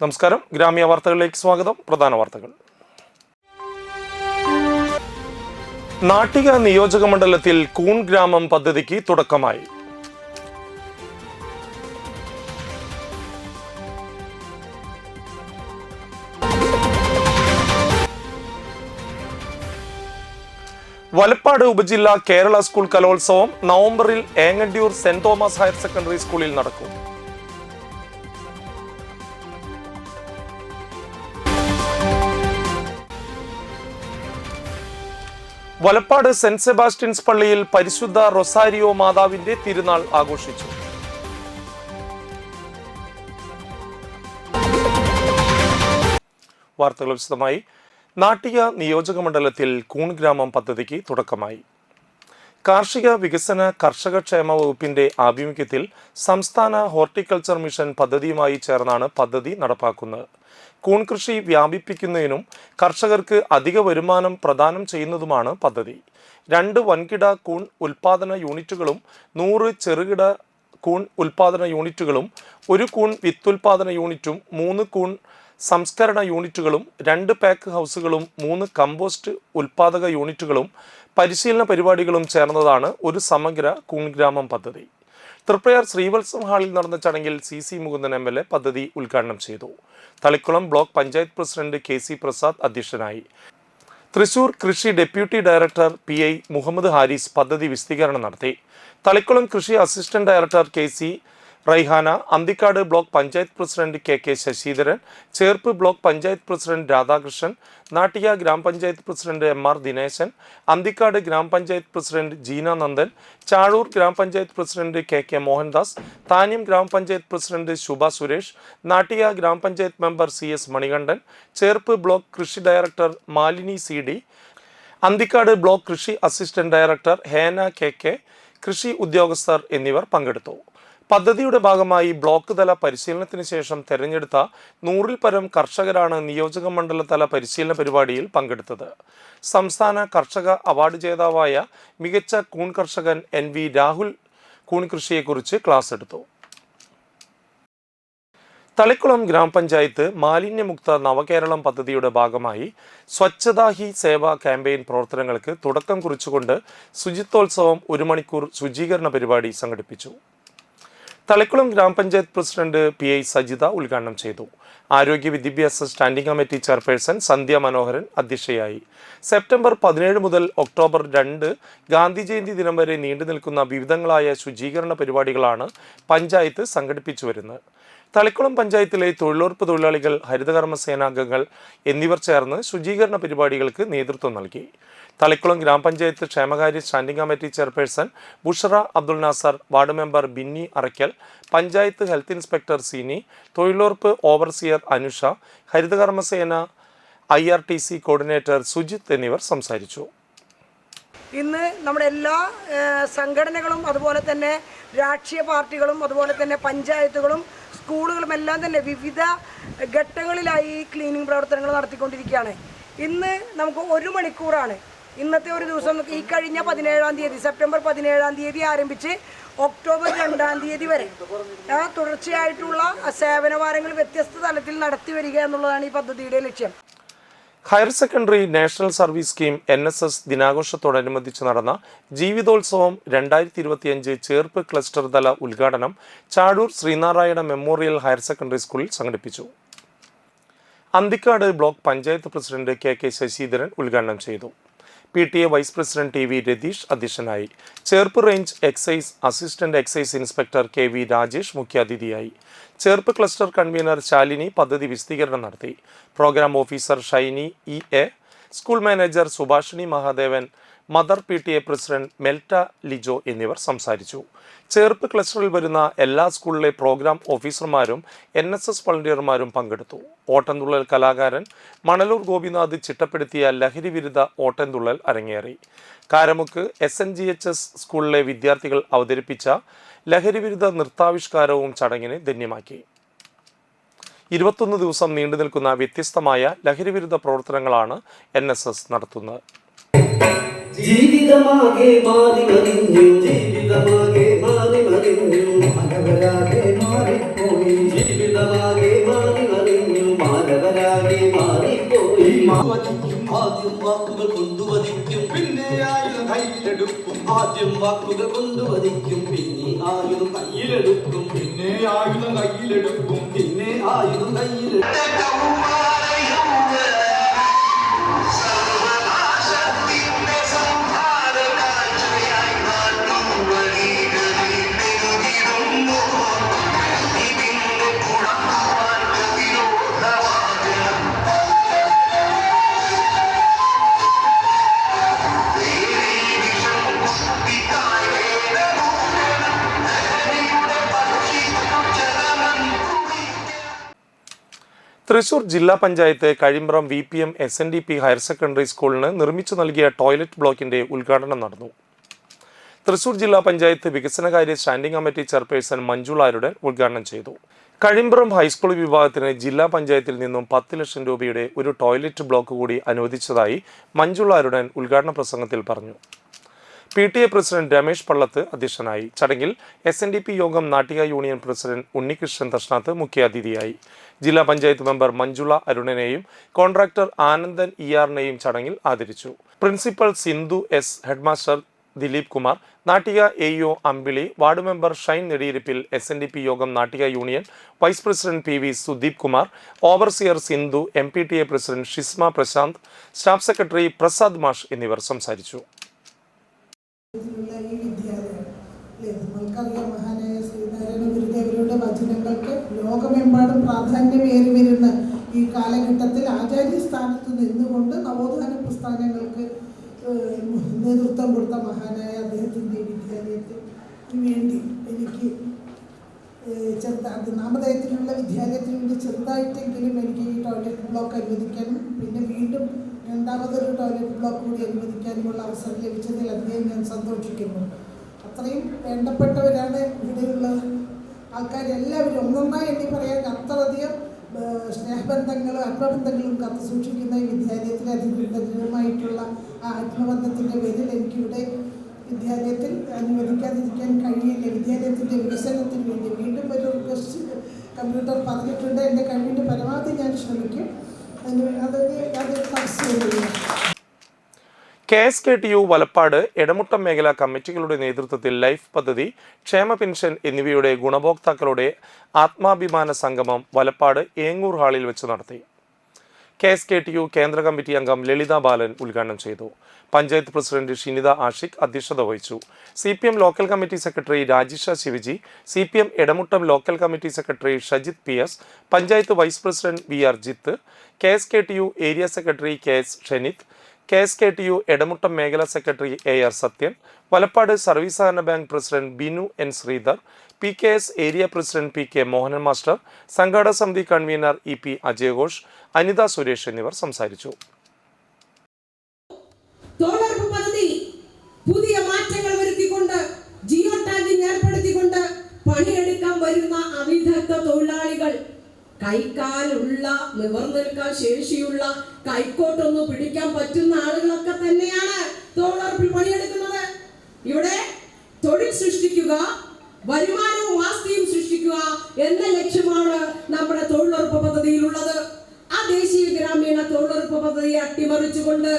നമസ്കാരം. ഗ്രാമീയ വാർത്തകളിലേക്ക് സ്വാഗതം. പ്രധാന വാർത്തകൾ. നാട്ടിക നിയോജക മണ്ഡലത്തിൽ കൂൺ ഗ്രാമം പദ്ധതിക്ക് തുടക്കമായി. വലപ്പാട് ഉപജില്ല കേരള സ്കൂൾ കലോത്സവം നവംബറിൽ Engandiyur saint Thomas higher secondary സ്കൂളിൽ നടക്കും. വലപ്പാട് സെന്റ് സെബാസ്റ്റ്യൻസ് പള്ളിയിൽ പരിശുദ്ധ റൊസാരിയോ മാതാവിന്റെ തിരുനാൾ ആഘോഷിച്ചു. വാർത്തകൾ വിശദമായി. നാട്ടിക നിയോജക മണ്ഡലത്തിൽ കൂൺ ഗ്രാമം പദ്ധതിക്ക് തുടക്കമായി. കാർഷിക വികസന കർഷകക്ഷേമ വകുപ്പിന്റെ ആഭിമുഖ്യത്തിൽ സംസ്ഥാന ഹോർട്ടിക്കൾച്ചർ മിഷൻ പദ്ധതിയുമായി ചേർന്നാണ് പദ്ധതി നടപ്പാക്കുന്നത്. കൂൺ കൃഷി വ്യാപിപ്പിക്കുന്നതിനും കർഷകർക്ക് അധിക വരുമാനം പ്രദാനം ചെയ്യുന്നതുമാണ് പദ്ധതി. 2 വൻകിട കൂൺ ഉൽപാദന യൂണിറ്റുകളും 100 ചെറുകിട കൂൺ ഉൽപാദന യൂണിറ്റുകളും 1 കൂൺ വിത്തുൽപാദന യൂണിറ്റും 3 കൂൺ സംസ്കരണ യൂണിറ്റുകളും 2 പാക്ക് ഹൗസുകളും 3 കമ്പോസ്റ്റ് ഉൽപാദക യൂണിറ്റുകളും പരിശീലന പരിപാടികളും ചേർന്നതാണ് ഒരു സമഗ്ര കൂൺ ഗ്രാമം പദ്ധതി. തൃപ്രയാർ ശ്രീവത്സം ഹാളിൽ നടന്ന ചടങ്ങിൽ CC മുകുന്ദൻ MLA പദ്ധതി ഉദ്ഘാടനം ചെയ്തു. Thalikulam block panchayat president KC Prasad അധ്യക്ഷനായി. തൃശൂർ കൃഷി deputy director PI Muhammad Haris പദ്ധതി വിശദീകരണം നടത്തി. തളിക്കുളം കൃഷി assistant director KC Raihana, Anthikad block panchayat president KK Sasidharan, Cherpu block panchayat president Radhakrishnan, Nattika ഗ്രാമപഞ്ചായത്ത് പ്രസിഡന്റ് MR ദിനേശൻ, അന്തിക്കാട് ഗ്രാമപഞ്ചായത്ത് പ്രസിഡന്റ് ജീന നന്ദൻ, ചാഴൂർ ഗ്രാമപഞ്ചായത്ത് പ്രസിഡന്റ് KK മോഹൻദാസ്, താന്യം ഗ്രാമപഞ്ചായത്ത് പ്രസിഡന്റ് ശുഭ സുരേഷ്, നാട്ടിക ഗ്രാമപഞ്ചായത്ത് member CS Manikandan, Cherpu block കൃഷി director Malini CD, Anthikad block കൃഷി അസിസ്റ്റന്റ് ഡയറക്ടർ ഹേന KK, കൃഷി ഉദ്യോഗസ്ഥർ എന്നിവർ പങ്കെടുത്തു. പദ്ധതിയുടെ ഭാഗമായി ബ്ലോക്ക് തല പരിശീലനത്തിന് ശേഷം തെരഞ്ഞെടുത്ത 100-ൽ പരം കർഷകരാണ് നിയോജക മണ്ഡല തല പരിശീലന പരിപാടിയിൽ പങ്കെടുത്തത്. സംസ്ഥാന കർഷക അവാർഡ് ജേതാവായ മികച്ച കൂൺ കർഷകൻ NV രാഹുൽ കൂൺ കൃഷിയെക്കുറിച്ച് ക്ലാസ് എടുത്തു. തളിക്കുളം ഗ്രാമപഞ്ചായത്ത് മാലിന്യമുക്ത നവകേരളം പദ്ധതിയുടെ ഭാഗമായി സ്വച്ഛതാ ഹി സേവ ക്യാമ്പയിൻ പ്രവർത്തനങ്ങൾക്ക് തുടക്കം കുറിച്ചുകൊണ്ട് ശുചിത്വോത്സവം 1 മണിക്കൂർ ശുചീകരണ പരിപാടി സംഘടിപ്പിച്ചു. തളിക്കുളം ഗ്രാമപഞ്ചായത്ത് പ്രസിഡന്റ് PI സജിത ഉദ്ഘാടനം ചെയ്തു. ആരോഗ്യ വിദ്യാഭ്യാസ സ്റ്റാൻഡിംഗ് കമ്മിറ്റി ചെയർപേഴ്സൺ സന്ധ്യ മനോഹരൻ അധ്യക്ഷയായി. സെപ്റ്റംബർ 17 മുതൽ ഒക്ടോബർ 2 ഗാന്ധി ജയന്തി ദിനം വരെ നീണ്ടു നിൽക്കുന്ന വിവിധങ്ങളായ ശുചീകരണ പരിപാടികളാണ് പഞ്ചായത്ത് സംഘടിപ്പിച്ചു വരുന്നത്. തളിക്കുളം പഞ്ചായത്തിലെ തൊഴിലുറപ്പ് തൊഴിലാളികൾ, ഹരിതകർമ്മ സേനാംഗങ്ങൾ എന്നിവർ ചേർന്ന് ശുചീകരണ പരിപാടികൾക്ക് നേതൃത്വം നൽകി. തളിക്കുളം ഗ്രാമപഞ്ചായത്ത് ക്ഷേമകാര്യ standing committee chairperson Bushara Abdul Nasar, ward member Binny Araykkal, panchayat health inspector Sini, തൊഴിലുറപ്പ് ഓവർസിയർ അനുഷ, ഹരിതകർമ്മസേന IRTC കോർഡിനേറ്റർ സുജിത്ത് എന്നിവർ സംസാരിച്ചു. ഇന്ന് നമ്മുടെ എല്ലാ സംഘടനകളും അതുപോലെ തന്നെ രാഷ്ട്രീയ പാർട്ടികളും അതുപോലെ തന്നെ പഞ്ചായത്തുകളും സ്കൂളുകളും എല്ലാം തന്നെ വിവിധ ഘട്ടങ്ങളിലായി ക്ലീനിങ് പ്രവർത്തനങ്ങൾ നടത്തിക്കൊണ്ടിരിക്കുകയാണ്. ഇന്ന് നമുക്ക് 1 മണിക്കൂറാണ് ഇന്നത്തെ ഒരു ദിവസം. ഈ കഴിഞ്ഞ 17-ാം തീയതി സെപ്റ്റംബർ 17-ാം തീയതി ആരംഭിച്ച് ഒക്ടോബർ 2-ാം തീയതി വരെ തുടർച്ചയായിട്ടുള്ള സേവനവാരങ്ങൾ വ്യത്യസ്ത തലത്തിൽ നടത്തി വരിക എന്നുള്ളതാണ് ഈ പദ്ധതിയുടെ ലക്ഷ്യം. Higher secondary national service scheme NSS ദിനാഘോഷത്തോടനുബന്ധിച്ച് നടന്ന ജീവിതോത്സവം 2025 ചേർപ്പ് ക്ലസ്റ്റർ തല ഉദ്ഘാടനം Chazhoor Sreenarayana memorial higher secondary സ്കൂളിൽ സംഘടിപ്പിച്ചു. Anthikad block panchayat president KK Sasidharan ഉദ്ഘാടനം ചെയ്തു. PTA vice president TV Ratheesh അധ്യക്ഷനായി. Cherpu range excise assistant excise inspector KV Rajesh മുഖ്യാതിഥിയായി. ചേർപ്പ് ക്ലസ്റ്റർ കൺവീനർ ശാലിനി പദ്ധതി വിശദീകരണം നടത്തി. Programme officer Shiny EA, school manager Subhashini Mahadevan, mother PTA president Melta Lijo എന്നിവർ സംസാരിച്ചു. ചേർപ്പ് ക്ലസ്റ്ററിൽ വരുന്ന എല്ലാ സ്കൂളിലെ പ്രോഗ്രാം ഓഫീസർമാരും NSS വളണ്ടിയർമാരും പങ്കെടുത്തു. ഓട്ടംതുള്ളൽ കലാകാരൻ മണലൂർ ഗോപിനാഥ് ചിട്ടപ്പെടുത്തിയ ലഹരി വിരുദ്ധ ഓട്ടംതുള്ളൽ അരങ്ങേറി. കാരമുക്ക് SNGHS സ്കൂളിലെ വിദ്യാർത്ഥികൾ അവതരിപ്പിച്ച ലഹരി വിരുദ്ധ നൃത്താവിഷ്കാരവും ചടങ്ങിന് ധന്യമാക്കി. 21 ദിവസം നീണ്ടു നിൽക്കുന്ന വ്യത്യസ്തമായ ലഹരി വിരുദ്ധ പ്രവർത്തനങ്ങളാണ് NSS നടത്തുന്നത്. ജീവിതമാകെ മാറി മറിഞ്ഞു, ജീവിതമാകെ മാറി മറിഞ്ഞു, മനവരാകെ മാറിപ്പോയി, ജീവിതമാകെ മാറി മറിഞ്ഞു. ആദ്യം വാക്കുകൾ കൊണ്ടുവധിക്കും, പിന്നെ ആയുധം കയ്യിലെടുക്കും. ആദ്യം വാക്കുകൾ കൊണ്ടുവധിക്കും, പിന്നെ ആയുധം കയ്യിലെടുക്കും. പിന്നെ ആയുധം കയ്യിലെടുക്കും, പിന്നെ ആയുധം കയ്യിലെടുക്കും. തൃശൂർ ജില്ലാ panchayat Kazhimbram VPM SNDP higher secondary സ്കൂളിന് നിർമ്മിച്ചു നൽകിയ ടോയ്ലറ്റ് ബ്ലോക്കിന്റെ ഉദ്ഘാടനം നടന്നു. തൃശൂർ ജില്ലാ പഞ്ചായത്ത് വികസനകാര്യ standing committee chairperson Manjula Arudan ഉദ്ഘാടനം ചെയ്തു. കഴിമ്പ്രം ഹൈസ്കൂൾ വിഭാഗത്തിന് ജില്ലാ പഞ്ചായത്തിൽ നിന്നും 10 ലക്ഷം രൂപയുടെ ഒരു ടോയ്ലറ്റ് ബ്ലോക്ക് കൂടി അനുവദിച്ചതായി മഞ്ജുള അരുടൻ ഉദ്ഘാടന പ്രസംഗത്തിൽ പറഞ്ഞു. PTA പ്രസിഡന്റ് രമേശ് പള്ളത്ത് അധ്യക്ഷനായി. ചടങ്ങിൽ SNDP യോഗം നാട്ടിക യൂണിയൻ പ്രസിഡന്റ് ഉണ്ണികൃഷ്ണൻ തഷ്നാത്ത് മുഖ്യാതിഥിയായി. ജില്ലാ പഞ്ചായത്ത് മെമ്പർ മഞ്ജുള അരുണനെയും കോൺട്രാക്ടർ ആനന്ദൻ ER-നെയും ചടങ്ങിൽ ആദരിച്ചു. Principal Sindhu S, headmaster Dileep Kumar, Nattika AO Ambili, ward member Shine Nediyirippil, SNDP യോഗം Nattika union vice president PV Sudeep Kumar, overseer Sindhu, MPTA president Shisma Prasanth, staff secretary Prasad മാഷ് എന്നിവർ സംസാരിച്ചു. നമ്മൾക്കറിയാം, മഹാനായ ശ്രീനാരായണ ഗുരുദേവരുടെ വചനങ്ങൾക്ക് ലോകമെമ്പാടും പ്രാധാന്യമേറി വരുന്ന ഈ കാലഘട്ടത്തിൽ ആചാര്യസ്ഥാനത്ത് നിന്നുകൊണ്ട് നവോത്ഥാന പ്രസ്ഥാനങ്ങൾക്ക് നേതൃത്വം കൊടുത്ത മഹാനായ അദ്ദേഹത്തിൻ്റെ വിദ്യാലയത്തിന് വേണ്ടി എനിക്ക് നാമധേയത്തിലുള്ള വിദ്യാലയത്തിന് വേണ്ടി ചെറുതായിട്ടെങ്കിലും എനിക്ക് ഈ ടോയ്ലറ്റ് ബ്ലോക്ക് അനുവദിക്കാനും പിന്നെ വീണ്ടും രണ്ടാമതൊരു ടോയ്ലറ്റ് ബ്ലോക്ക് കൂടി അനുവദിക്കാനുമുള്ള അവസരം ലഭിച്ചതിൽ അധികം ഞാൻ സന്തോഷിക്കുന്നു. അത്രയും വേണ്ടപ്പെട്ടവരാണ് ഇവിടെയുള്ള ആൾക്കാരെല്ലാവരും. ഒന്നൊന്നായി എണ്ണി പറയാൻ അത്രയധികം സ്നേഹബന്ധങ്ങളും ആത്മബന്ധങ്ങളും കാത്തു സൂക്ഷിക്കുന്ന ഈ വിദ്യാലയത്തിലെ അധികൃതരുമായിട്ടുള്ള ആ ആത്മബന്ധത്തിൻ്റെ പേരിൽ എനിക്കിവിടെ വിദ്യാലയത്തിൽ അനുവദിക്കാതിരിക്കാൻ കഴിയില്ല. വിദ്യാലയത്തിൻ്റെ വികസനത്തിന് വേണ്ടി വീണ്ടും ഒരു റിക്വസ്റ്റ് കമ്പ്യൂട്ടർ പറഞ്ഞിട്ടുണ്ട്. എൻ്റെ കഴിവിൻ്റെ പരമാവധി ഞാൻ ശ്രമിക്കും. അത് തടസ്സമില്ല. KSKTU വലപ്പാട് എടമുട്ടം മേഖലാ കമ്മിറ്റികളുടെ നേതൃത്വത്തിൽ ലൈഫ് പദ്ധതി, ക്ഷേമ പെൻഷൻ എന്നിവയുടെ ഗുണഭോക്താക്കളുടെ ആത്മാഭിമാന സംഗമം വലപ്പാട് ഏങ്ങൂർ ഹാളിൽ വെച്ച് നടത്തി. KSKTU കേന്ദ്ര കമ്മിറ്റി അംഗം ലളിത ബാലൻ ഉദ്ഘാടനം ചെയ്തു. പഞ്ചായത്ത് പ്രസിഡന്റ് ഷിനിത ആഷിഖ് അധ്യക്ഷത വഹിച്ചു. CPM local committee secretary Rajisha Shivaji, CPM Edamuttam local committee secretary Shajith PS, panchayat vice president VR Jith, KSKTU area secretary KS Shenith, KSKTU Edamuttam മേഖലാ secretary AR Sathyan, Valappad service സഹകരണ bank president Binu N Sreedhar, PKS area president PK Mohanan master, സംഘാടക സമിതി കൺവീനർ EP അജയഘോഷ്, അനിത സുരേഷ് എന്നിവർ സംസാരിച്ചു. പുതിയ മാറ്റങ്ങൾ വരുത്തിക്കൊണ്ട് ജിയോ ടാഗിംഗ് ഏർപ്പെടുത്തിക്കൊണ്ട് പണിയെടുക്കാൻ വരുന്ന അവിദഗ്ധ തൊഴിലാളികൾ, കൈക്കാലുള്ള നിവർന്നിൽക്കാൻ ശേഷിയുള്ള കൈക്കോട്ടൊന്നും പിടിക്കാൻ പറ്റുന്ന ആളുകളൊക്കെ തന്നെയാണ് തൊഴിലുറപ്പിൽ പണിയെടുക്കുന്നത്. ഇവിടെ തൊഴിൽ സൃഷ്ടിക്കുക, വരുമാനവും ആസ്തിയും സൃഷ്ടിക്കുക എന്ന ലക്ഷ്യമാണ് നമ്മുടെ തൊഴിലുറപ്പ് പദ്ധതിയിലുള്ളത്. ആ ദേശീയ ഗ്രാമീണ തൊഴിലുറപ്പ് പദ്ധതിയെ അട്ടിമറിച്ചുകൊണ്ട്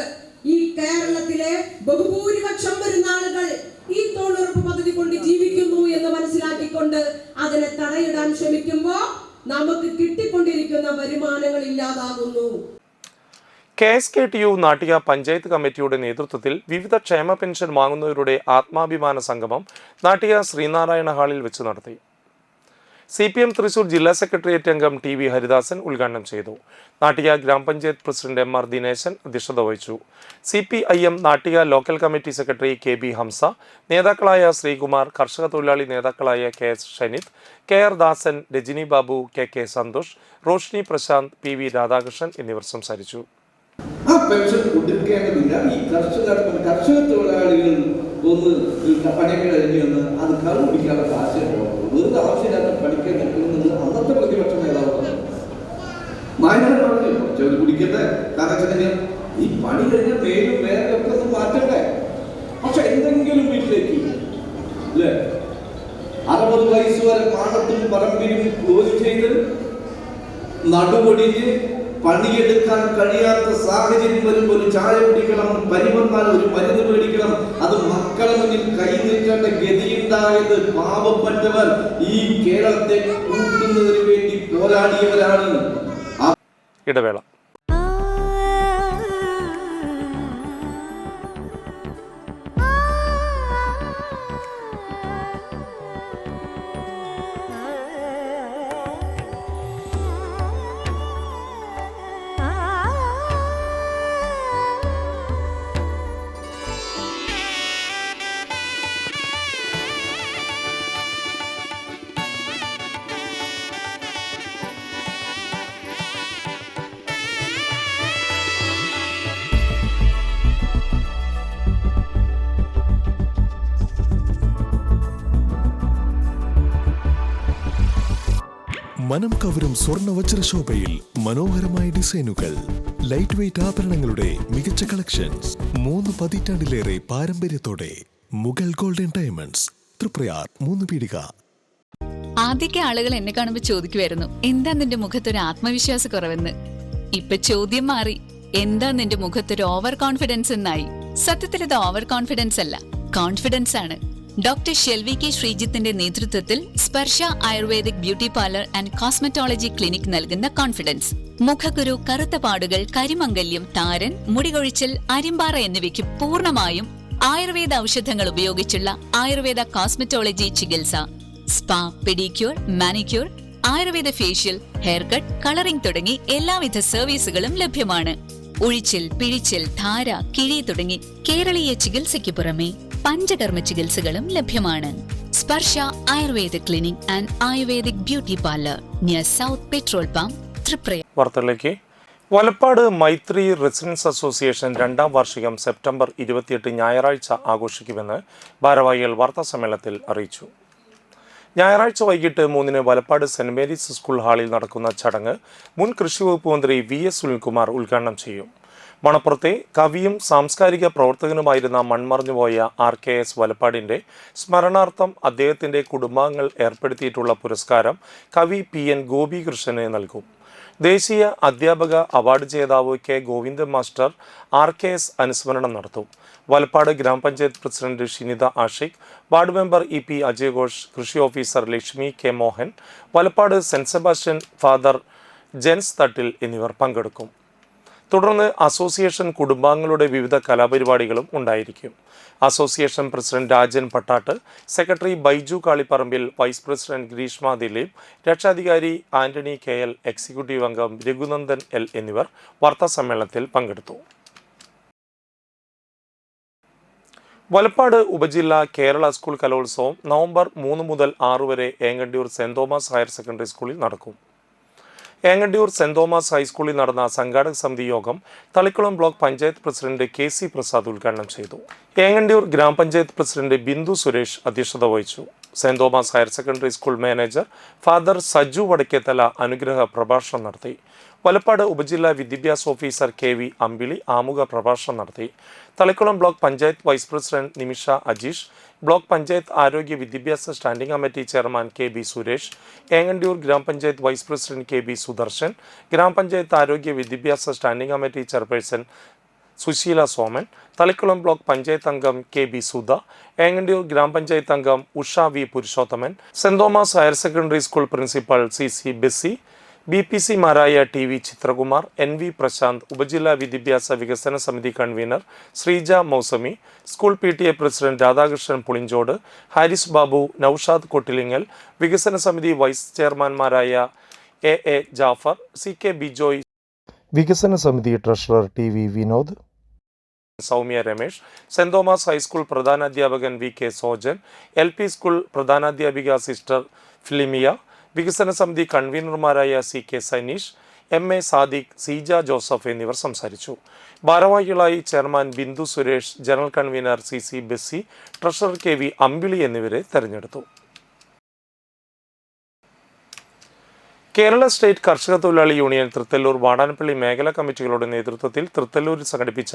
ഈ കേരളത്തിലെ ബഹുഭൂരിപക്ഷം വരുന്ന ആളുകൾ ഈ തൊഴിലുറപ്പ് പദ്ധതി കൊണ്ട് ജീവിക്കുന്നു എന്ന് മനസ്സിലാക്കിക്കൊണ്ട് അതിനെ തടയിടാൻ ശ്രമിക്കുമ്പോൾ നമുക്ക് കിട്ടിക്കൊണ്ടിരിക്കുന്ന വരുമാനങ്ങൾ ഇല്ലാതാകുന്നു. KSKTU നാട്ടിക പഞ്ചായത്ത് കമ്മിറ്റിയുടെ നേതൃത്വത്തിൽ വിവിധ ക്ഷേമ പെൻഷൻ വാങ്ങുന്നവരുടെ ആത്മാഭിമാന സംഗമം നാട്ടിക ശ്രീനാരായണ ഹാളിൽ വെച്ച് നടത്തി. CPM തൃശൂർ ജില്ലാ സെക്രട്ടേറിയറ്റ് അംഗം TV ഹരിദാസൻ ഉദ്ഘാടനം ചെയ്തു. നാട്ടിക ഗ്രാമപഞ്ചായത്ത് പ്രസിഡന്റ് MR ദിനേശൻ അധ്യക്ഷത വഹിച്ചു. CPIM Nattika local committee secretary KB Hamsa, നേതാക്കളായ ശ്രീകുമാർ, കർഷക തൊഴിലാളി നേതാക്കളായ KS ഷനിത്, KR ദാസൻ, രജനി ബാബു, KK സന്തോഷ്, റോഷ്നി പ്രശാന്ത്, PV രാധാകൃഷ്ണൻ എന്നിവർ സംസാരിച്ചു. ആ പെൻഷൻ കൊടുക്കേണ്ടതില്ല. ഈ കർഷക തൊഴിലാളികൾ ഒന്ന് പണിയൊക്കെ കഴിഞ്ഞ് വന്ന് അത് കറു പിടിക്കാനുള്ള ആശയം വെറുതെ ആവശ്യമില്ലാത്ത പണിക്കാൻ നിൽക്കുന്നത് അന്നത്തെ പ്രതിപക്ഷ നേതാവ് മായന പറഞ്ഞു. കുറച്ചവർ കുടിക്കട്ടെ, കാരണം ഈ പണി കഴിഞ്ഞ പേരും വേറൊക്കെ ഒന്ന് മാറ്റണ്ടേ. പക്ഷെ എന്തെങ്കിലും വീട്ടിലേക്ക് അല്ലേ 60 വയസ്സ് വരെ പാടത്തും പറമ്പിലും ജോലി ചെയ്ത് നടുപൊടിഞ്ഞ് പണിയെടുക്കാൻ കഴിയാത്ത സാഹചര്യം വരുമ്പോൾ ഒരു ചായ കുടിക്കണം, പനി വന്നാൽ ഒരു മരുന്ന് മേടിക്കണം, അത് മക്കളെ മുന്നിൽ കൈ നീട്ടേണ്ട ഗതിയുണ്ടായത് പാവപ്പെട്ടവർ ഈ കേരളത്തെ കൂട്ടുന്നതിന് വേണ്ടി പോരാടിയവരാണ്. ഇടവേള. മനം കവരും സ്വർണ്ണ വജ്രശോഭയിൽ മനോഹരമായ ഡിസൈനുകൾ, ലൈറ്റ് വെയ്റ്റ് ആഭരണങ്ങളുടെ മികച്ച കളക്ഷൻസ്, 3 പതിറ്റാണ്ടിലേറെ പാരമ്പര്യത്തോടെ മുഗൾ ഗോൾഡൻ ഡയമണ്ട്സ്, തൃപ്രയാർ 3 പീടിക. ആദ്യമൊക്കെ ആളുകൾ എന്നെ കാണുമ്പോൾ ചോദിക്കുമായിരുന്നു, എന്താ നിന്റെ മുഖത്തൊരു ആത്മവിശ്വാസ കുറവെന്ന്. ഇപ്പൊ ചോദ്യം മാറി, എന്താ നിന്റെ മുഖത്തൊരു ഓവർ കോൺഫിഡൻസ് എന്നായി. സത്യത്തിൽ ഇത് ഓവർ കോൺഫിഡൻസ് അല്ല, കോൺഫിഡൻസ് ആണ്. ഡോക്ടർ ഷെൽവി കെ ശ്രീജിത്തിന്റെ നേതൃത്വത്തിൽ Sparsha ayurvedic beauty parlour and cosmetology clinic നൽകുന്ന കോൺഫിഡൻസ്. മുഖക്കുരു, കറുത്ത പാടുകൾ, കരിമംഗല്യം, താരൻ, മുടികൊഴിച്ചിൽ, അരിമ്പാറ എന്നിവയ്ക്ക് പൂർണ്ണമായും ആയുർവേദ ഔഷധങ്ങൾ ഉപയോഗിച്ചുള്ള ആയുർവേദ കോസ്മെറ്റോളജി ചികിത്സ, spa, pedicure, manicure, Ayurveda facial, hair cut, colouring തുടങ്ങി എല്ലാവിധ സർവീസുകളും ലഭ്യമാണ്. ഉഴിച്ചിൽ, പിഴിച്ചിൽ, ധാര, കിഴി തുടങ്ങി കേരളീയ ചികിത്സയ്ക്ക് പുറമെ പഞ്ചകർമ്മ ചികിത്സകളും ലഭ്യമാണ്. Sparsha Ayurveda clinic and ayurvedic beauty parlour near south petrol pump, Triprayar. വാർത്തകളിലേക്ക്. വലപ്പാട് മൈത്രി റെസിഡൻസ് അസോസിയേഷൻ 2ാം വാർഷികം സെപ്റ്റംബർ 28 ഞായറാഴ്ച ആഘോഷിക്കുമെന്ന് ഭാരവാഹികൾ വാർത്താസമ്മേളനത്തിൽ അറിയിച്ചു. ഞായറാഴ്ച വൈകിട്ട് 3-ന് വലപ്പാട് സെന്റ് മേരീസ് സ്കൂൾ ഹാളിൽ നടക്കുന്ന ചടങ്ങ് മുൻ കൃഷി വകുപ്പ് മന്ത്രി VS സുനിൽകുമാർ ഉദ്ഘാടനം ചെയ്യും. മണപ്പുറത്തെ കവിയും സാംസ്കാരിക പ്രവർത്തകനുമായിരുന്ന മൺമറഞ്ഞുപോയ RKS വലപ്പാടിന്റെ സ്മരണാർത്ഥം അദ്ദേഹത്തിന്റെ കുടുംബാംഗങ്ങൾ ഏർപ്പെടുത്തിയിട്ടുള്ള പുരസ്കാരം കവി PN ഗോപികൃഷ്ണന് നൽകും. ദേശീയ അധ്യാപക അവാർഡ് ജേതാവ് K ഗോവിന്ദൻ മാസ്റ്റർ RKS അനുസ്മരണം നടത്തും. വലപ്പാട് ഗ്രാമപഞ്ചായത്ത് president Shinitha Ashiq, ward member EP Ajay Ghosh, കൃഷി officer Lakshmi K Mohan, Valappad saint Sebastian father Jens Thattil എന്നിവർ പങ്കെടുക്കും. തുടർന്ന് അസോസിയേഷൻ കുടുംബാംഗങ്ങളുടെ വിവിധ കലാപരിപാടികളും ഉണ്ടായിരിക്കും. Association president Rajan Pattat, secretary Baiju Kalipparambil, vice president Greeshma Dileep, രക്ഷാധികാരി ആന്റണി KL, എക്സിക്യൂട്ടീവ് അംഗം രഘുനന്ദൻ L എന്നിവർ വാർത്താസമ്മേളനത്തിൽ പങ്കെടുത്തു. വലപ്പാട് ഉപജില്ല കേരള സ്കൂൾ കലോത്സവം നവംബർ 3 മുതൽ 6 വരെ Engandiyur saint Thomas higher secondary സ്കൂളിൽ നടക്കും. ഏങ്ങണ്ടിയൂർ സെന്റ് തോമസ് ഹൈസ്കൂളിൽ നടന്ന സംഘാടക സമിതി യോഗം Thalikulam block panchayat president KC Prasad ഉദ്ഘാടനം ചെയ്തു. ഏങ്ങണ്ടിയൂർ ഗ്രാമപഞ്ചായത്ത് പ്രസിഡന്റ് ബിന്ദു സുരേഷ് അധ്യക്ഷത വഹിച്ചു. Saint Thomas higher secondary school manager father Saju Vadakkethala അനുഗ്രഹ പ്രഭാഷണം നടത്തി. വലപ്പാട് ഉപജില്ലാ വിദ്യാഭ്യാസ ഓഫീസർ KV അമ്പിളി ആമുഖ പ്രഭാഷണം നടത്തി. Thalikkulam block panchayat vice president Nimisha Ajeesh, block panchayat ആരോഗ്യ വിദ്യാഭ്യാസ standing committee chairman KB Suresh, Engandiyur ഗ്രാമപഞ്ചായത്ത് വൈസ് പ്രസിഡന്റ് KB സുദർശൻ, ഗ്രാമപഞ്ചായത്ത് ആരോഗ്യ വിദ്യാഭ്യാസ standing committee chairperson Susheela Soman, Thalikkulam block panchayat അംഗം KB സുധ, ഏങ്ങണ്ടിയൂർ ഗ്രാമപഞ്ചായത്ത് അംഗം Usha V Purushothaman, saint Thomas higher secondary school principal CC Bessy, BPC മാരായ TV ചിത്രകുമാർ, NV പ്രശാന്ത്, ഉപജില്ലാ വിദ്യാഭ്യാസ വികസന സമിതി convener Sreeja Mausami, school PTA president Radhakrishnan Pulinchod, Haris Babu, Noushad Kottilingal, വികസന സമിതി വൈസ് ചെയർമാൻമാരായ AA ജാഫർ, CK ബിജോയ്, വികസന സമിതി treasurer TV Vinod, Soumya Ramesh, saint Thomas high school പ്രധാനാധ്യാപകൻ VK സോജൻ, LP സ്കൂൾ പ്രധാനാധ്യാപിക സിസ്റ്റർ ഫിലിമിയ, വികസന സമിതി കൺവീനർമാരായ CK Saneesh, MA Sadiq, Seeja Joseph എന്നിവർ സംസാരിച്ചു. ഭാരവാഹികളായി chairman Bindu Suresh, general convener CC Bessy, treasurer KV Ambili എന്നിവരെ തെരഞ്ഞെടുത്തു. കേരള സ്റ്റേറ്റ് കർഷക തൊഴിലാളി യൂണിയൻ തൃത്തല്ലൂർ വാടാനപ്പള്ളി മേഖലാ കമ്മിറ്റികളുടെ നേതൃത്വത്തിൽ തൃത്തല്ലൂരിൽ സംഘടിപ്പിച്ച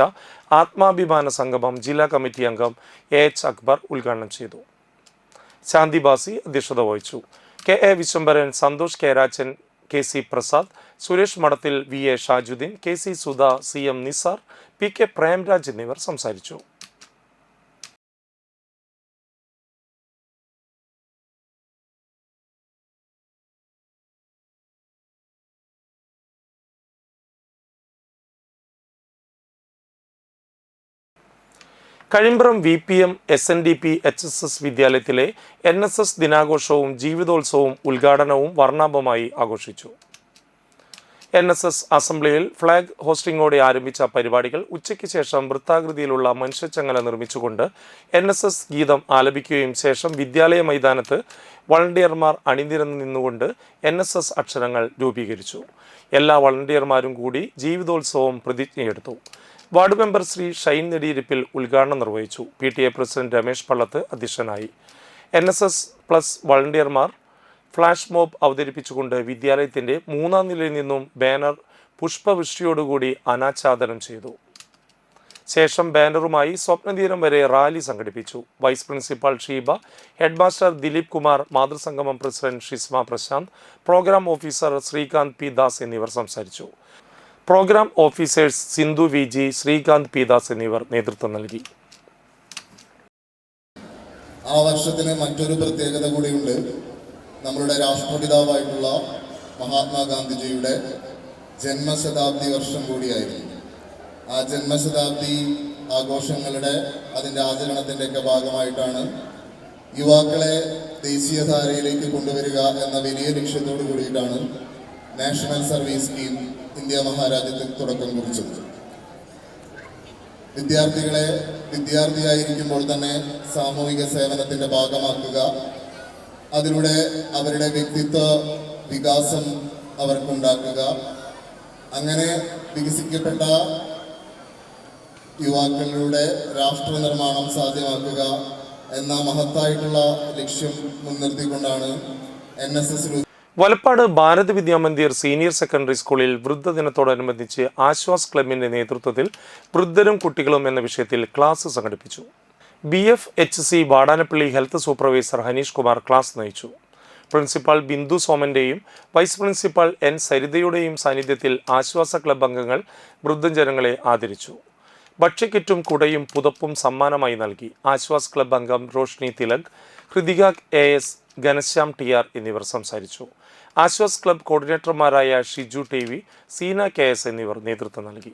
ആത്മാഭിമാന സംഗമം ജില്ലാ കമ്മിറ്റി അംഗം AH അക്ബർ ഉദ്ഘാടനം ചെയ്തു. ശാന്തി ബാസി അധ്യക്ഷത വഹിച്ചു. KA വിശ്വംഭരൻ, സന്തോഷ് കേരാച്ചൻ, KC പ്രസാദ്, സുരേഷ് മഠത്തിൽ, VA Shajuddin, KC Sudha, CM Nisar, PK Premraj എന്നിവർ സംസാരിച്ചു. കഴിമ്പ്രം VPM SNDP HSS വിദ്യാലയത്തിലെ NSS ദിനാഘോഷവും ജീവിതോത്സവവും ഉദ്ഘാടനവും വർണ്ണാഭമായി ആഘോഷിച്ചു. NSS അസംബ്ലിയിൽ ഫ്ലാഗ് ഹോസ്റ്റിംഗോടെ ആരംഭിച്ച പരിപാടികൾ ഉച്ചയ്ക്ക് ശേഷം വൃത്താകൃതിയിലുള്ള മനുഷ്യച്ചങ്ങല നിർമ്മിച്ചുകൊണ്ട് NSS ഗീതം ആലപിക്കുകയും ശേഷം വിദ്യാലയ മൈതാനത്ത് വളണ്ടിയർമാർ അണിനിരന്നു നിന്നുകൊണ്ട് NSS അക്ഷരങ്ങൾ രൂപീകരിച്ചു. എല്ലാ വളണ്ടിയർമാരും കൂടി ജീവിതോത്സവം പ്രതിജ്ഞയെടുത്തു. വാർഡ് മെമ്പർ ശ്രീ ഷൈൻ നെടിയിരിപ്പിൽ ഉദ്ഘാടനം നിർവഹിച്ചു. PTA പ്രസിഡന്റ് രമേശ് പള്ളത്ത് അധ്യക്ഷനായി. NSS പ്ലസ് വളണ്ടിയർമാർ ഫ്ലാഷ് മോബ് അവതരിപ്പിച്ചുകൊണ്ട് വിദ്യാലയത്തിന്റെ 3ാം നിലയിൽ നിന്നും ബാനർ പുഷ്പവൃഷ്ടിയോടുകൂടി അനാച്ഛാദനം ചെയ്തു. ശേഷം ബാനറുമായി സ്വപ്നതീരം വരെ റാലി സംഘടിപ്പിച്ചു. Vice principal Sheeba, headmaster Dileep Kumar, മാതൃസംഗമം president Shisma Prashanth, programme officer Srikanth P Das എന്നിവർ സംസാരിച്ചു. Programme officers Sindhu VG, Srikanth P Das എന്നിവർ നേതൃത്വം നൽകി. ആ വർഷത്തിന് മറ്റൊരു പ്രത്യേകത കൂടിയുണ്ട്. നമ്മളുടെ രാഷ്ട്രപിതാവായിട്ടുള്ള മഹാത്മാഗാന്ധിജിയുടെ ജന്മശതാബ്ദി വർഷം കൂടിയായിരുന്നു. ആ ജന്മശതാബ്ദി ആഘോഷങ്ങളുടെ അതിൻ്റെ ആചരണത്തിൻ്റെയൊക്കെ ഭാഗമായിട്ടാണ് യുവാക്കളെ ദേശീയധാരയിലേക്ക് കൊണ്ടുവരിക എന്ന വലിയ ലക്ഷ്യത്തോടു കൂടിയിട്ടാണ് നാഷണൽ സർവീസ് സ്കീം ഇന്ത്യ മഹാരാജ്യത്തിൽ തുടക്കം കുറിച്ചത്. വിദ്യാർത്ഥികളെ വിദ്യാർത്ഥിയായിരിക്കുമ്പോൾ തന്നെ സാമൂഹിക സേവനത്തിൻ്റെ ഭാഗമാക്കുക, അതിലൂടെ അവരുടെ വ്യക്തിത്വ വികാസം അവർക്കുണ്ടാക്കുക, അങ്ങനെ വികസിക്കപ്പെട്ട യുവാക്കളുടെ രാഷ്ട്ര നിർമ്മാണം സാധ്യമാക്കുക എന്ന മഹത്തായിട്ടുള്ള ലക്ഷ്യം മുൻനിർത്തിക്കൊണ്ടാണ് NSS. Valappad Bharat Vidyamandir senior secondary സ്കൂളിൽ വൃദ്ധദിനത്തോടനുബന്ധിച്ച് ആശ്വാസ് ക്ലബിന്റെ നേതൃത്വത്തിൽ വൃദ്ധരും കുട്ടികളും എന്ന വിഷയത്തിൽ ക്ലാസ് സംഘടിപ്പിച്ചു. BFHC Vadanappally health supervisor Haneesh Kumar class നയിച്ചു. പ്രിൻസിപ്പാൾ ബിന്ദു സോമന്റെയും വൈസ് പ്രിൻസിപ്പാൾ N സരിതയുടെയും സാന്നിധ്യത്തിൽ ആശ്വാസ ക്ലബ് അംഗങ്ങൾ വൃദ്ധജനങ്ങളെ ആദരിച്ചു. ഭക്ഷ്യക്കിറ്റും കുടയും പുതപ്പും സമ്മാനമായി നൽകി. ആശ്വാസ് ക്ലബ് അംഗം റോഷ്നി തിലക്, ഹൃതിക AS, ഘനശ്യാം TR എന്നിവർ സംസാരിച്ചു. ആശ്വാസ് ക്ലബ് കോർഡിനേറ്റർമാരായ ഷിജു TV, സീന KS എന്നിവർ നേതൃത്വം നൽകി.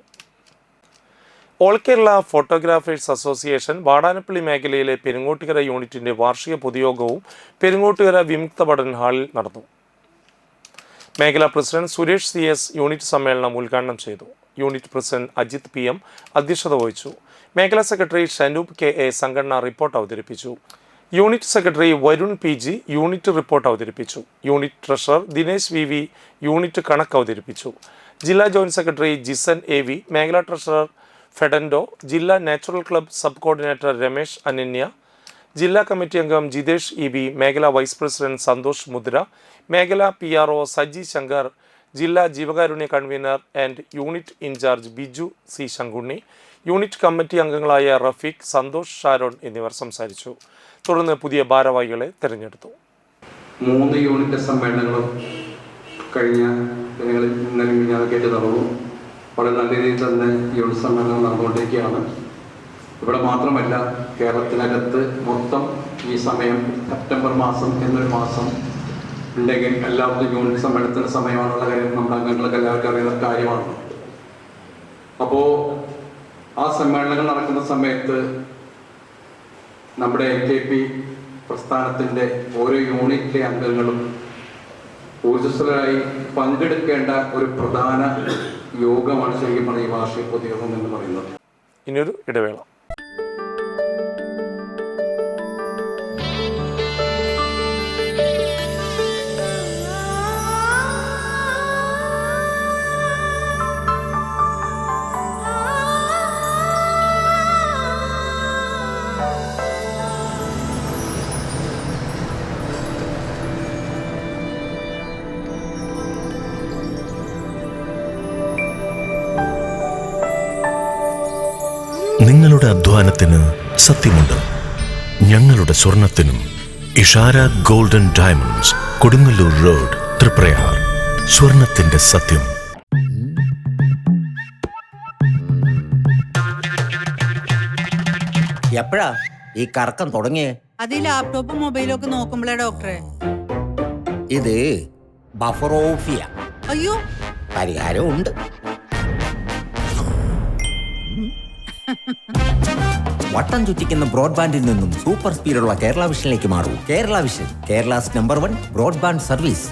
All Kerala photographers association Vadanappally മേഖലയിലെ പെരുങ്ങോട്ടുകര യൂണിറ്റിന്റെ വാർഷിക പൊതുയോഗവും പെരുങ്ങോട്ടുകര വിമുക്ത പഠന ഹാളിൽ നടന്നു. മേഖലാ പ്രസിഡന്റ് സുരേഷ് CS യൂണിറ്റ് സമ്മേളനം ഉദ്ഘാടനം ചെയ്തു. യൂണിറ്റ് പ്രസിഡന്റ് അജിത് PM അധ്യക്ഷത വഹിച്ചു. മേഖലാ സെക്രട്ടറി ഷനൂപ് KA സംഘടനാ റിപ്പോർട്ട് അവതരിപ്പിച്ചു. Unit secretary Varun PG unit report അവതരിപ്പിച്ചു. Unit treasurer Dinesh VV unit കണക്ക് അവതരിപ്പിച്ചു. ജില്ലാ ജോയിന്റ് സെക്രട്ടറി ജിസൻ AV, മേഖലാ ട്രഷറർ ഫെഡൻഡോ, ജില്ലാ natural club sub coordinator Ramesh Ananya, ജില്ലാ കമ്മിറ്റി അംഗം ജിതേഷ് EB, മേഖലാ വൈസ് പ്രസിഡന്റ് സന്തോഷ് മുദ്ര, മേഖലാ PRO സജി ശങ്കർ, ജില്ലാ ജീവകാരുണ്യ convener and unit in-charge Biju C Shankunni, unit committee അംഗങ്ങളായ റഫീഖ്, സന്തോഷ്, ഷാരോൺ എന്നിവർ സംസാരിച്ചു. തുടർന്ന് പുതിയ ഭാരവാഹികളെ തെരഞ്ഞെടുത്തു. 3 യൂണിറ്റ് സമ്മേളനങ്ങളും കഴിഞ്ഞ ദിനങ്ങളിൽ ഇന്നലെ കേട്ട് നടന്നു. വളരെ നല്ല രീതിയിൽ തന്നെ യൂണിറ്റ് സമ്മേളനം നടന്നുകൊണ്ടിരിക്കുകയാണ്. ഇവിടെ മാത്രമല്ല, കേരളത്തിനകത്ത് മൊത്തം ഈ സമയം സെപ്റ്റംബർ മാസം എന്നൊരു മാസം ഉണ്ടെങ്കിൽ എല്ലാവർക്കും യൂണിറ്റ് സമ്മേളനത്തിൻ്റെ സമയമാണുള്ള കാര്യം നമ്മുടെ അംഗങ്ങൾക്ക് എല്ലാവർക്കും അറിയുന്ന കാര്യമാണ്. അപ്പോൾ ആ സമ്മേളനങ്ങൾ നടക്കുന്ന സമയത്ത് നമ്മുടെ NKP പ്രസ്ഥാനത്തിൻ്റെ ഓരോ യൂണിറ്റിലെ അംഗങ്ങളും ഊർജ്ജസ്വലരായി പങ്കെടുക്കേണ്ട ഒരു പ്രധാന യോഗമാണ് ശരിക്കും പറഞ്ഞ ഈ വാർഷിക പൊതുയോഗം എന്ന് പറയുന്നത്. ഇനിയൊരു ഇടവേള. നിങ്ങളുടെ അധ്വാനത്തിന് സത്യമുണ്ട്. ഞങ്ങളുടെ സ്വർണത്തിനും. Ishara golden diamonds, Kodungallur road, Triprayar. സ്വർണത്തിന്റെ സത്യം. എപ്പോഴാ ഈ കറക്കം തുടങ്ങിയേ? അത് ഈ ലാപ്ടോപ്പും മൊബൈലും ഒക്കെ നോക്കുമ്പോഴേ ഡോക്ടറെ. ഇത് ബഫറോഫിയ. അയ്യോ, പരിഹാരം ഉണ്ട്. വട്ടം ചുറ്റിക്കുന്ന ബ്രോഡ്ബാൻഡിൽ നിന്നും സൂപ്പർ സ്പീഡുള്ള കേരള വിഷനിലേക്ക് മാറൂ. Kerala vision, Kerala's number 1 broadband service.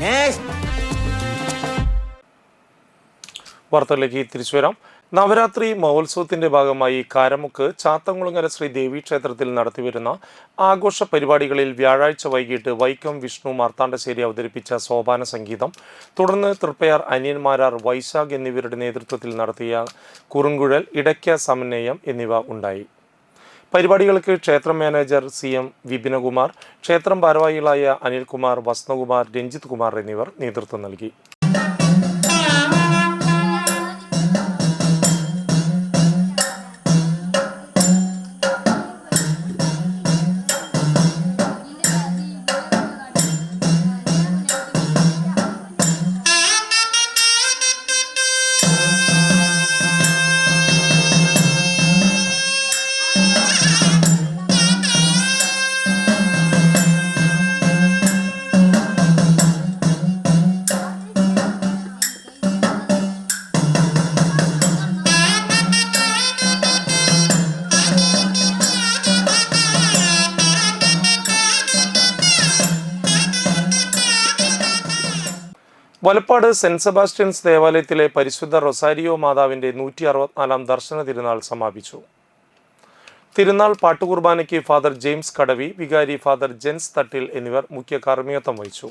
വാർത്തകളിലേക്ക് തിരിച്ചു വരാം. നവരാത്രി മഹോത്സവത്തിന്റെ ഭാഗമായി കാരമുക്ക് ചാത്തംകുളങ്ങര ശ്രീ ദേവി ക്ഷേത്രത്തിൽ നടത്തിവരുന്ന ആഘോഷ പരിപാടികളിൽ വ്യാഴാഴ്ച വൈകിട്ട് വൈക്കം വിഷ്ണു മാർത്താണ്ഡശ്ശേരി അവതരിപ്പിച്ച സോപാന സംഗീതം, തുടർന്ന് തൃപ്പയാർ അനിയന്മാരാർ വൈശാഖ് എന്നിവരുടെ നേതൃത്വത്തിൽ നടത്തിയ കുറുങ്കുഴൽ, ഇടയ്ക്ക സമന്വയം എന്നിവ ഉണ്ടായി. പരിപാടികൾക്ക് ക്ഷേത്രം മാനേജർ CM വിപിനകുമാർ, ക്ഷേത്രം ഭാരവാഹികളായ അനിൽകുമാർ, വസന്തകുമാർ, രഞ്ജിത് കുമാർ എന്നിവർ നേതൃത്വം നൽകി. വലപ്പാട് സെന്റ് സെബാസ്റ്റ്യൻസ് ദേവാലയത്തിലെ പരിശുദ്ധ റൊസാരിയോ മാതാവിന്റെ 164-ാം ദർശന തിരുനാൾ സമാപിച്ചു. തിരുനാൾ പാട്ടുകുർബാനയ്ക്ക് ഫാദർ ജെയിംസ് കടവി, വികാരി ഫാദർ ജെൻസ് തട്ടിൽ എന്നിവർ മുഖ്യ കാർമ്മികത്വം വഹിച്ചു.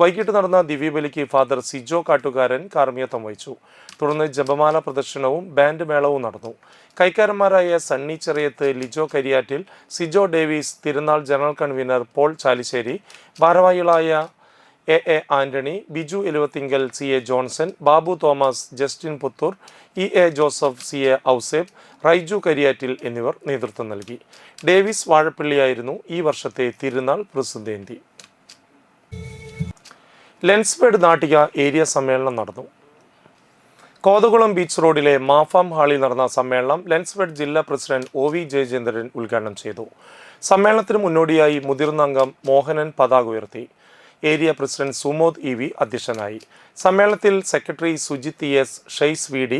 വൈകിട്ട് നടന്ന ദിവ്യബലിക്ക് ഫാദർ സിജോ കാട്ടുകാരൻ കാർമ്മികത്വം വഹിച്ചു. തുടർന്ന് ജപമാല പ്രദർശനവും ബാൻഡ് മേളവും നടന്നു. കൈക്കാരന്മാരായ സണ്ണി ചെറിയത്ത്, ലിജോ കരിയാറ്റിൽ, സിജോ ഡേവിസ്, തിരുനാൾ ജനറൽ കൺവീനർ പോൾ ചാലിശ്ശേരി, ഭാരവാഹികളായ A Antony, Biju Eluvathingal, CA Johnson, Babu Thomas, Justin Puthur, EA Joseph, CA Ouseph, Raiju Kariyattil എന്നിവർ നേതൃത്വം നൽകി. ഡേവിസ് വാഴപ്പള്ളിയായിരുന്നു ഈ വർഷത്തെ തിരുനാൾ പ്രതിനിധി. ലെൻസ്ബെഡ് നാട്ടിക ഏരിയ സമ്മേളനം നടന്നു. കോതകുളം ബീച്ച് റോഡിലെ മാഫാം ഹാളിൽ നടന്ന സമ്മേളനം ലെൻസ്ബെഡ് ജില്ലാ പ്രസിഡന്റ് OV ജയചന്ദ്രൻ ഉദ്ഘാടനം ചെയ്തു. സമ്മേളനത്തിന് മുന്നോടിയായി മുതിർന്ന അംഗം മോഹനൻ പതാക ഉയർത്തി. ഏരിയ പ്രസിഡന്റ് സുമോദ് EV അധ്യക്ഷനായി. സമ്മേളനത്തിൽ secretary Sujith ES, Shaise VD,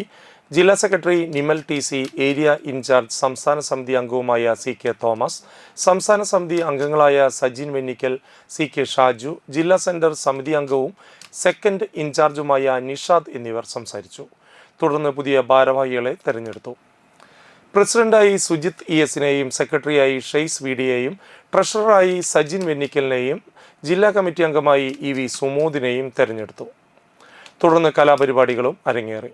ജില്ലാ secretary Nimal TC, area in charge സംസ്ഥാന സമിതി അംഗവുമായ CK തോമസ്, സംസ്ഥാന സമിതി അംഗങ്ങളായ സജിൻ വെന്നിക്കൽ, CK ഷാജു, ജില്ലാ സെന്റർ സമിതി അംഗവും സെക്കൻഡ് ഇൻചാർജുമായ നിഷാദ് എന്നിവർ സംസാരിച്ചു. തുടർന്ന് പുതിയ ഭാരവാഹികളെ തെരഞ്ഞെടുത്തു. പ്രസിഡന്റായി സുജിത് ESനെയും സെക്രട്ടറിയായി ഷെയ്സ് VDയെയും ട്രഷററായി സജിൻ വെന്നിക്കലിനെയും ജില്ലാ കമ്മിറ്റി അംഗമായി EV സുമോദിനെയും തെരഞ്ഞെടുത്തു. തുടർന്ന് കലാപരിപാടികളും അരങ്ങേറി.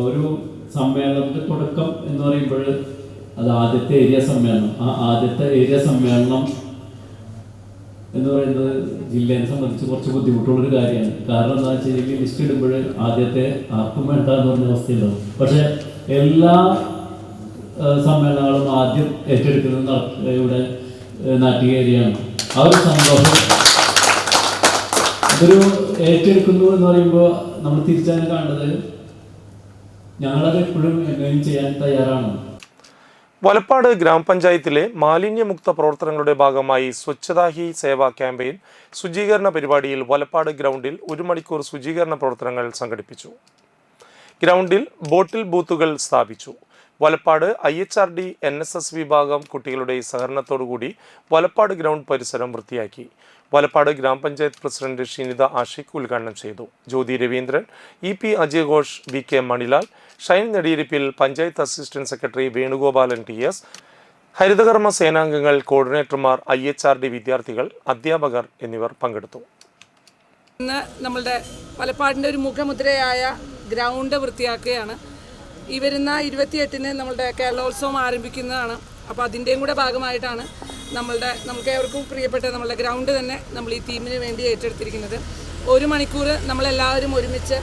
ഒരു സമ്മേളനത്തിന്റെ തുടക്കം എന്ന് പറയുമ്പോൾ അത് ആദ്യത്തെ ഏരിയ സമ്മേളനം. ആ ആദ്യത്തെ ഏരിയ സമ്മേളനം എന്ന് പറയുന്നത് ജില്ലയെ സംബന്ധിച്ച് കുറച്ച് ബുദ്ധിമുട്ടുള്ളൊരു കാര്യമാണ്. കാരണം എന്താ വെച്ചാൽ ഈ ലിസ്റ്റ് ഇടുമ്പോൾ ആദ്യത്തെ ആർക്കും വേണ്ട എന്ന് പറഞ്ഞ അവസ്ഥയുണ്ടാവും. പക്ഷേ എല്ലാ സമ്മേളനങ്ങളും ആദ്യം ഏറ്റെടുക്കുന്നത് ഇവിടെ നാട്ടിക ഏരിയയാണ്. ആ ഒരു സന്തോഷം, അതൊരു ഏറ്റെടുക്കുന്നു എന്ന് പറയുമ്പോൾ നമ്മൾ തിരിച്ചറിഞ്ഞ് കാണുന്നത് ഞങ്ങളത് എപ്പോഴും എങ്ങനെയും ചെയ്യാൻ തയ്യാറാണ്. വലപ്പാട് ഗ്രാമപഞ്ചായത്തിലെ മാലിന്യമുക്ത പ്രവർത്തനങ്ങളുടെ ഭാഗമായി സ്വച്ഛതാ ഹി സേവ ക്യാമ്പയിൻ ശുചീകരണ പരിപാടിയിൽ വലപ്പാട് ഗ്രൗണ്ടിൽ 1 മണിക്കൂർ ശുചീകരണ പ്രവർത്തനങ്ങൾ സംഘടിപ്പിച്ചു. ഗ്രൗണ്ടിൽ ബോട്ടിൽ ബൂത്തുകൾ സ്ഥാപിച്ചു. വലപ്പാട് IHRD NSS വിഭാഗം കുട്ടികളുടെ സഹകരണത്തോടുകൂടി വലപ്പാട് ഗ്രൗണ്ട് പരിസരം വൃത്തിയാക്കി. വലപ്പാട് ഗ്രാമപഞ്ചായത്ത് പ്രസിഡന്റ് ഷിനിത ആഷിഖ് ഉദ്ഘാടനം ചെയ്തു. Jyothi Raveendran, EP Ajay Ghosh, VK Manilal, Shine Nediyirippil, panchayat assistant secretary Venugopalan TS, ഹരിതകർമ്മ സേനാംഗങ്ങൾ, കോർഡിനേറ്റർമാർ, IHRD വിദ്യാർത്ഥികൾ, അധ്യാപകർ എന്നിവർ പങ്കെടുത്തു. ഇന്ന് നമ്മളുടെ വലപ്പാടിൻ്റെ ഒരു മുഖമുദ്രയായ ഗ്രൗണ്ട് വൃത്തിയാക്കുകയാണ്. ഈ വരുന്ന 28-ന് നമ്മളുടെ കേരളോത്സവം ആരംഭിക്കുന്നതാണ്. അപ്പോൾ അതിൻ്റെയും കൂടെ ഭാഗമായിട്ടാണ് നമുക്ക് ഏവർക്കും പ്രിയപ്പെട്ട നമ്മളുടെ ഗ്രൗണ്ട് തന്നെ നമ്മൾ ഈ ടീമിന് വേണ്ടി ഏറ്റെടുത്തിരിക്കുന്നത്. 1 മണിക്കൂർ നമ്മളെല്ലാവരും ഒരുമിച്ച്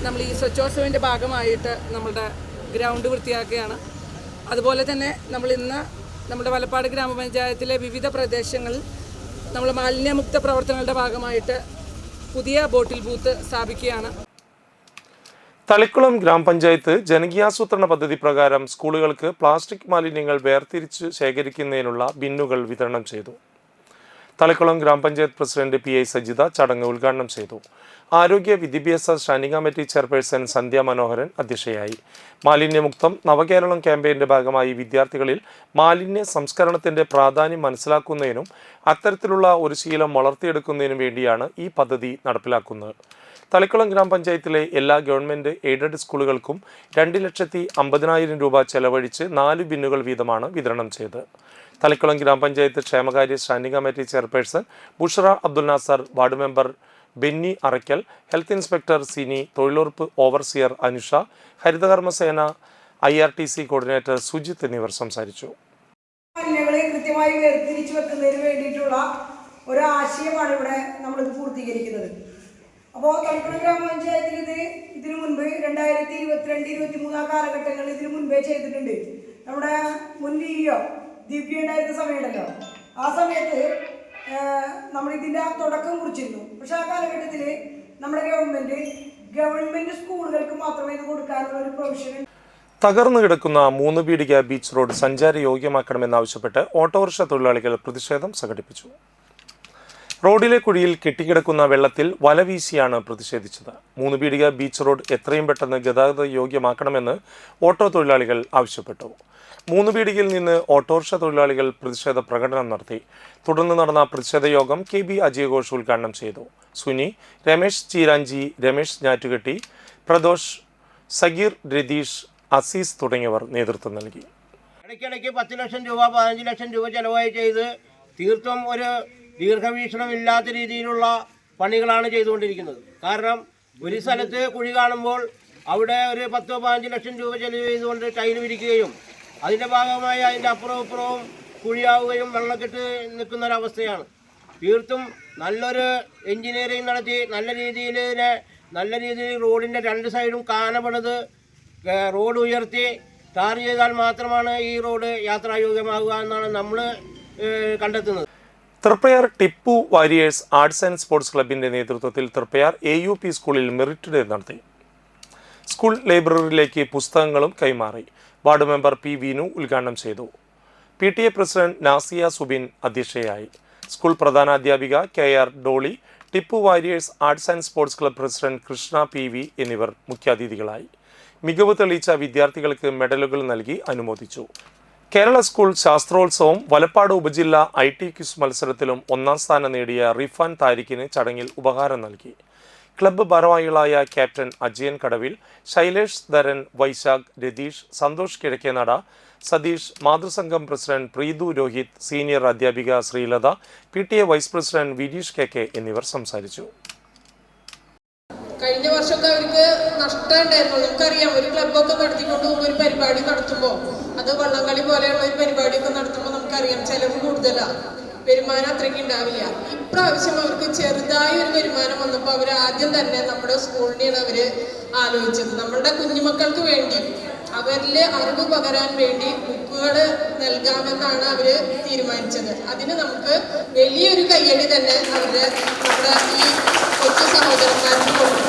നമ്മൾ ഈ സ്വച്ഛോത്സവിൻ്റെ ഭാഗമായിട്ട് നമ്മളുടെ ഗ്രൗണ്ട് വൃത്തിയാക്കുകയാണ്. അതുപോലെ തന്നെ നമ്മൾ ഇന്ന് നമ്മുടെ വലപ്പാട് ഗ്രാമപഞ്ചായത്തിലെ വിവിധ പ്രദേശങ്ങളിൽ നമ്മൾ മാലിന്യമുക്ത പ്രവർത്തനങ്ങളുടെ ഭാഗമായിട്ട് പുതിയ ബോട്ടിൽ ബൂത്ത് സ്ഥാപിക്കുകയാണ്. തളിക്കുളം ഗ്രാമപഞ്ചായത്ത് ജനകീയാസൂത്രണ പദ്ധതി പ്രകാരം സ്കൂളുകൾക്ക് പ്ലാസ്റ്റിക് മാലിന്യങ്ങൾ വേർതിരിച്ച് ശേഖരിക്കുന്നതിനുള്ള ബിന്നുകൾ വിതരണം ചെയ്തു. തളിക്കുളം ഗ്രാമപഞ്ചായത്ത് പ്രസിഡന്റ് PI സജിത ചടങ്ങ് ഉദ്ഘാടനം ചെയ്തു. ആരോഗ്യ വിദ്യാഭ്യാസ സ്റ്റാൻഡിംഗ് കമ്മിറ്റി ചെയർപേഴ്സൺ സന്ധ്യ മനോഹരൻ അധ്യക്ഷയായി. മാലിന്യമുക്തം നവകേരളം ക്യാമ്പയിന്റെ ഭാഗമായി വിദ്യാർത്ഥികളിൽ മാലിന്യ സംസ്കരണത്തിന്റെ പ്രാധാന്യം മനസ്സിലാക്കുന്നതിനും അത്തരത്തിലുള്ള ഒരു ശീലം വളർത്തിയെടുക്കുന്നതിനും വേണ്ടിയാണ് ഈ പദ്ധതി നടപ്പിലാക്കുന്നത്. തളിക്കുളം ഗ്രാമപഞ്ചായത്തിലെ എല്ലാ ഗവൺമെന്റ് എയ്ഡഡ് സ്കൂളുകൾക്കും 2,50,000 രൂപ ചെലവഴിച്ച് 4 ബിന്നുകൾ വീതമാണ് വിതരണം ചെയ്തത്. തളിക്കുളം ഗ്രാമപഞ്ചായത്ത് ക്ഷേമകാര്യ standing committee chairperson Bushara Abdul Nasar, ward member Benny Arakkal, health inspector Sini, തൊഴിലുറപ്പ് ഓവർസിയർ അനുഷ, ഹരിതകർമ്മസേന IRTC കോർഡിനേറ്റർ സുജിത്ത് എന്നിവർ സംസാരിച്ചു. മാലിന്യങ്ങളെ കൃത്യമായി വേർതിരിച്ചു വെക്കുന്നതിന് വേണ്ടിയിട്ടുള്ള ഒരു ആശയമാണ് ഇവിടെ നമ്മളിത് പൂർത്തീകരിക്കുന്നത്. അപ്പോൾ തളിക്കുളം ഗ്രാമപഞ്ചായത്തിൽ ഇതിനു മുൻപ് 2022-23 കാലഘട്ടങ്ങളിൽ ഇതിനു മുൻപേ ചെയ്തിട്ടുണ്ട്. നമ്മുടെ മുൻ DO ദിവ്യ ഉണ്ടായിരുന്ന സമയമുണ്ടല്ലോ, ആ സമയത്ത് നമ്മളിതിൻ്റെ തുടക്കം കുറിച്ചിരുന്നു. പക്ഷെ ആ കാലഘട്ടത്തിൽ നമ്മുടെ ഗവൺമെൻറ് സ്കൂളുകൾക്ക് മാത്രമേ ഇത് കൊടുക്കാനുള്ള ഒരു പ്രൊവിഷൻ. തകർന്നു കിടക്കുന്ന 3 പീടിക ബീച്ച് റോഡ് സഞ്ചാര യോഗ്യമാക്കണമെന്നാവശ്യപ്പെട്ട് ഓട്ടോറിക്ഷ തൊഴിലാളികൾ പ്രതിഷേധം സംഘടിപ്പിച്ചു. റോഡിലെ കുഴിയിൽ കെട്ടിക്കിടക്കുന്ന വെള്ളത്തിൽ വല വീശിയാണ് പ്രതിഷേധിച്ചത്. 3 പീടിക ബീച്ച് റോഡ് എത്രയും പെട്ടെന്ന് ഗതാഗത യോഗ്യമാക്കണമെന്ന് ഓട്ടോ തൊഴിലാളികൾ ആവശ്യപ്പെട്ടു. 3 പീടികയിൽ നിന്ന് ഓട്ടോറിക്ഷ തൊഴിലാളികൾ പ്രതിഷേധ പ്രകടനം നടത്തി. തുടർന്ന് നടന്ന പ്രതിഷേധ യോഗം KB അജയഘോഷ് ഉദ്ഘാടനം ചെയ്തു. സുനി, രമേശ് ചീരാഞ്ചി, രമേശ് ഞാറ്റുകെട്ടി, പ്രദോഷ്, സഗീർ, രതീഷ്, അസീസ് തുടങ്ങിയവർ നേതൃത്വം നൽകി. ഇടയ്ക്കിടയ്ക്ക് 10 ലക്ഷം രൂപ 15 ലക്ഷം രൂപ ചെലവായി ചെയ്ത് തീർത്തും ഒരു ദീർഘവീക്ഷണമില്ലാത്ത രീതിയിലുള്ള പണികളാണ് ചെയ്തുകൊണ്ടിരിക്കുന്നത്. കാരണം ഒരു സ്ഥലത്ത് കുഴി കാണുമ്പോൾ അവിടെ ഒരു 10-15 ലക്ഷം രൂപ ചെലവ് ചെയ്തുകൊണ്ട് ടൈൽ വിരിക്കുകയും അതിൻ്റെ ഭാഗമായി അതിൻ്റെ അപ്പുറവും ഇപ്പുറവും കുഴിയാവുകയും വെള്ളക്കെട്ട് നിൽക്കുന്നൊരവസ്ഥയാണ്. തീർത്തും നല്ലൊരു എൻജിനീയറിംഗ് നടത്തി നല്ല രീതിയിൽ റോഡിൻ്റെ 2 സൈഡും കാനപണിത് റോഡ് ഉയർത്തി ടാർ ചെയ്താൽ മാത്രമാണ് ഈ റോഡ് യാത്രായോഗ്യമാകുക എന്നാണ് നമ്മൾ കണ്ടെത്തുന്നത്. Triprayar Tipu warriors arts and sports ക്ലബിന്റെ നേതൃത്വത്തിൽ തൃപ്പയാർ AUP സ്കൂളിൽ മെറിറ്റ് ഡേ നടത്തി. സ്കൂൾ ലൈബ്രറിയിലേക്ക് പുസ്തകങ്ങളും കൈമാറി. Ward member P. വീനു ഉദ്ഘാടനം ചെയ്തു. PTA പ്രസിഡന്റ് നാസിയ സുബിൻ അധ്യക്ഷയായി. സ്കൂൾ പ്രധാനാധ്യാപിക KR Dolly, Tipu warriors arts and sports club president Krishna PV എന്നിവർ മുഖ്യാതിഥികളായി. മികവ് തെളിയിച്ച വിദ്യാർത്ഥികൾക്ക് മെഡലുകൾ നൽകി അനുമോദിച്ചു. കേരള സ്കൂൾ ശാസ്ത്രോത്സവം വലപ്പാട് ഉപജില്ല IT ക്വിസ് മത്സരത്തിലും 1ാം സ്ഥാനം നേടിയ റിഫാൻ താരിഖിന് ചടങ്ങിൽ ഉപഹാരം നൽകി. ക്ലബ്ബ് ഭാരവാഹികളായ ക്യാപ്റ്റൻ അജയൻ കടവിൽ, ശൈലേഷ് ധരൻ, വൈശാഖ്, രതീഷ്, സന്തോഷ് കിഴക്കേനട, സതീഷ്, മാതൃസംഘം പ്രസിഡന്റ് പ്രീതു രോഹിത്, സീനിയർ അധ്യാപിക Sreelatha, PTA vice president Vireesh KK എന്നിവർ സംസാരിച്ചു. കഴിഞ്ഞ വർഷമൊക്കെ അവർക്ക് നഷ്ടം ഉണ്ടായിരുന്നു. നമുക്കറിയാം, ഒരു ക്ലബ്ബൊക്കെ നടത്തിക്കൊണ്ട് പോകുമ്പോൾ ഒരു പരിപാടി നടത്തുമ്പോൾ അത് വള്ളംകളി പോലെയുള്ള ഒരു പരിപാടിയൊക്കെ നടത്തുമ്പോൾ നമുക്കറിയാം ചെലവ് കൂടുതലാണ്, വരുമാനം അത്രയ്ക്ക് ഉണ്ടാവില്ല. ഇപ്രാവശ്യം അവർക്ക് ചെറുതായ ഒരു വരുമാനം വന്നപ്പോൾ അവർ ആദ്യം തന്നെ നമ്മുടെ സ്കൂളിനെയാണ് അവർ ആലോചിച്ചത്. നമ്മളുടെ കുഞ്ഞുമക്കൾക്ക് വേണ്ടി അവരിൽ അറിവ് പകരാൻ വേണ്ടി ബുക്കുകൾ നൽകാമെന്നാണ് അവർ തീരുമാനിച്ചത്. അതിന് നമുക്ക് വലിയൊരു കയ്യടി തന്നെ നമ്മുടെ ഈ കൊച്ചു സഹോദരന്മാർക്ക് കൊടുക്കും.